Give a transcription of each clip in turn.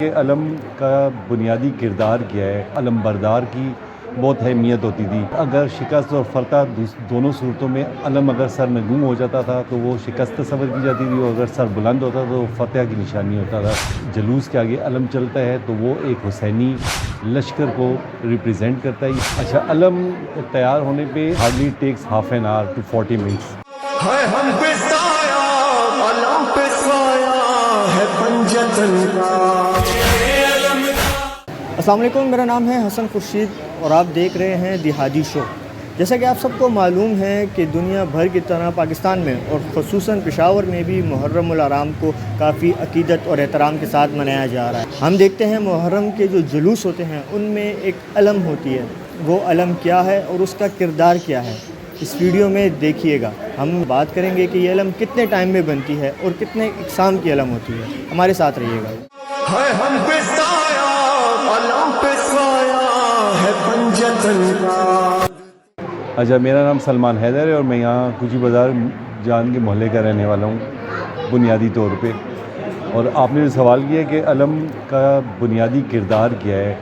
کہ علم کا بنیادی کردار کیا ہے۔ علم بردار کی بہت اہمیت ہوتی تھی۔ اگر شکست اور فتح دونوں صورتوں میں علم اگر سر نگوں ہو جاتا تھا تو وہ شکست تصور کی جاتی تھی، اور اگر سر بلند ہوتا تو فتح کی نشانی ہوتا تھا۔ جلوس کے آگے علم چلتا ہے تو وہ ایک حسینی لشکر کو ریپریزنٹ کرتا ہے۔ اچھا، علم تیار ہونے پہ hardly takes half an hour to 40 minutes. ہم پہ سایہ، علم پہ سایہ ہے پنجتن کا۔ السلام علیکم، میرا نام ہے حسن خورشید اور آپ دیکھ رہے ہیں دی ہادی شو۔ جیسا کہ آپ سب کو معلوم ہے کہ دنیا بھر کی طرح پاکستان میں اور خصوصاً پشاور میں بھی محرم الحرام کو کافی عقیدت اور احترام کے ساتھ منایا جا رہا ہے۔ ہم دیکھتے ہیں محرم کے جو جلوس ہوتے ہیں ان میں ایک علم ہوتی ہے۔ وہ علم کیا ہے اور اس کا کردار کیا ہے، اس ویڈیو میں دیکھیے گا۔ ہم بات کریں گے کہ یہ علم کتنے ٹائم میں بنتی ہے اور کتنے اقسام کی علم ہوتی ہے۔ ہمارے ساتھ رہیے گا۔ ہم پہ سایہ، علم پہ سایہ ہے پنجتن کا۔ اچھا، میرا نام سلمان حیدر ہے اور میں یہاں کوچی بازار جان کے محلے کا رہنے والا ہوں بنیادی طور پہ۔ اور آپ نے جو سوال کیا کہ علم کا بنیادی کردار کیا ہے،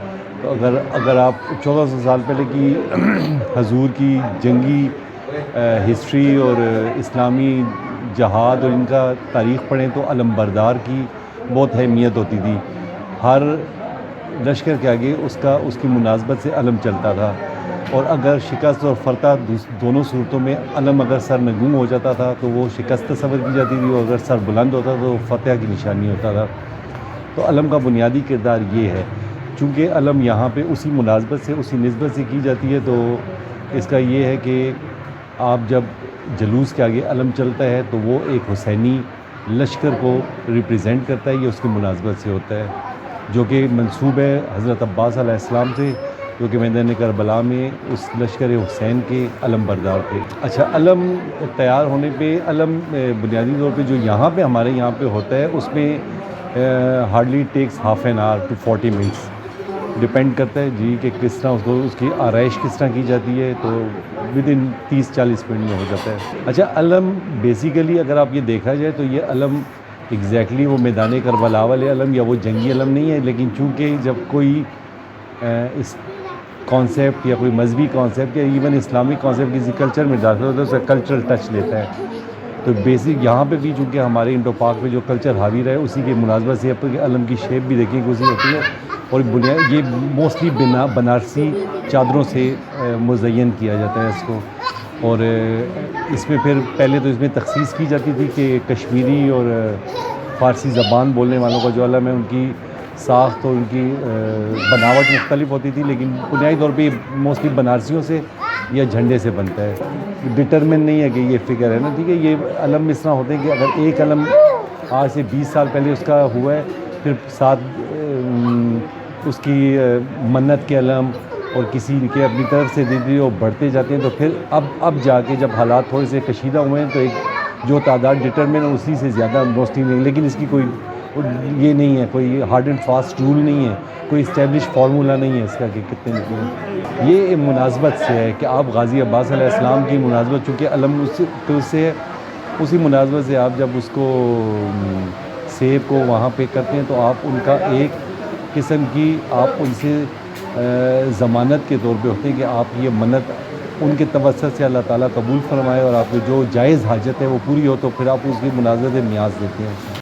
تو اگر آپ 1400 سال پہلے کی حضور کی جنگی ہسٹری اور اسلامی جہاد اور ان کا تاریخ پڑھیں تو علم بردار کی بہت اہمیت ہوتی تھی۔ ہر لشکر کے آگے اس کی مناسبت سے علم چلتا تھا، اور اگر شکست اور فتح دونوں صورتوں میں علم اگر سر نگوں ہو جاتا تھا تو وہ شکست تصور کی جاتی تھی، اور اگر سر بلند ہوتا تو فتح کی نشانی ہوتا تھا۔ تو علم کا بنیادی کردار یہ ہے۔ چونکہ علم یہاں پہ اسی مناسبت سے، اسی نسبت سے کی جاتی ہے، تو اس کا یہ ہے کہ آپ جب جلوس کے آگے علم چلتا ہے تو وہ ایک حسینی لشکر کو ریپریزنٹ کرتا ہے۔ یہ اس کی مناسبت سے ہوتا ہے، جو کہ منسوب ہے حضرت عباس علیہ السلام سے، جو کہ میدان کربلا میں اس لشکر حسین کے علم بردار تھے۔ اچھا، علم تیار ہونے پہ علم بنیادی طور پہ جو یہاں پہ ہمارے یہاں پہ ہوتا ہے اس میں hardly takes half an hour to 40 minutes. Depend کرتا ہے جی کہ کس طرح اس کی آرائش کس طرح کی جاتی ہے، تو ود ان 30-40 منٹ میں ہو جاتا ہے۔ اچھا، علم بیسیکلی اگر آپ یہ دیکھا جائے تو یہ علم ایگزیکٹلی وہ میدان کربلا والے علم یا وہ جنگی علم نہیں ہے، لیکن چونکہ جب کوئی اس کانسیپٹ یا کوئی مذہبی کانسیپٹ یا ایون اسلامک کانسیپٹ کسی کلچر میں داخل ہوتا ہے تو اسے کلچرل ٹچ لیتا ہے۔ تو بیسک یہاں پہ بھی چونکہ ہمارے انڈو پاک میں جو کلچر حاوی رہے اسی کے مناسبت سے علم کی شیپ بھی دیکھیں کہ اسی ہوتی ہے، اور یہ موسٹلی بنارسی چادروں سے مزین کیا جاتا ہے اس کو۔ اور اس میں پھر پہلے تو اس میں تخصیص کی جاتی تھی کہ کشمیری اور فارسی زبان بولنے والوں کا جو علم ہے ان کی ساخت اور ان کی بناوٹ مختلف ہوتی تھی، لیکن بنیادی طور پہ موسٹلی بنارسیوں سے یا جھنڈے سے بنتا ہے۔ ڈٹرمن نہیں ہے کہ یہ فگر ہے نا، ٹھیک ہے۔ یہ علم اس طرح ہوتے ہیں کہ اگر ایک علم آج سے 20 سال پہلے اس کا ہوا ہے، پھر ساتھ اس کی منت کے علم اور کسی کے اپنی طرف سے دے دی اور بڑھتے جاتے ہیں، تو پھر اب جا کے جب حالات تھوڑے سے کشیدہ ہوئے ہیں تو ایک جو تعداد ڈٹرمن ہے اسی سے زیادہ موسٹلی نہیں، لیکن اس کی کوئی یہ نہیں ہے، کوئی ہارڈ اینڈ فاسٹ رول نہیں ہے، کوئی اسٹیبلش فارمولہ نہیں ہے اس کا کہ کتنے نکلیں۔ یہ مناسبت سے ہے کہ آپ غازی عباس علیہ السلام کی مناسبت، چونکہ علم اس سے ہے، اسی مناسبت سے آپ جب اس کو سیب کو وہاں پہ کرتے ہیں تو آپ ان کا ایک قسم کی آپ ان سے ضمانت کے طور پہ ہوتے ہیں کہ آپ یہ منت ان کے توسط سے اللہ تعالیٰ قبول فرمائے، اور آپ کی جو جائز حاجت ہے وہ پوری ہو تو پھر آپ اس کی مناسبت نیاز دیتے ہیں۔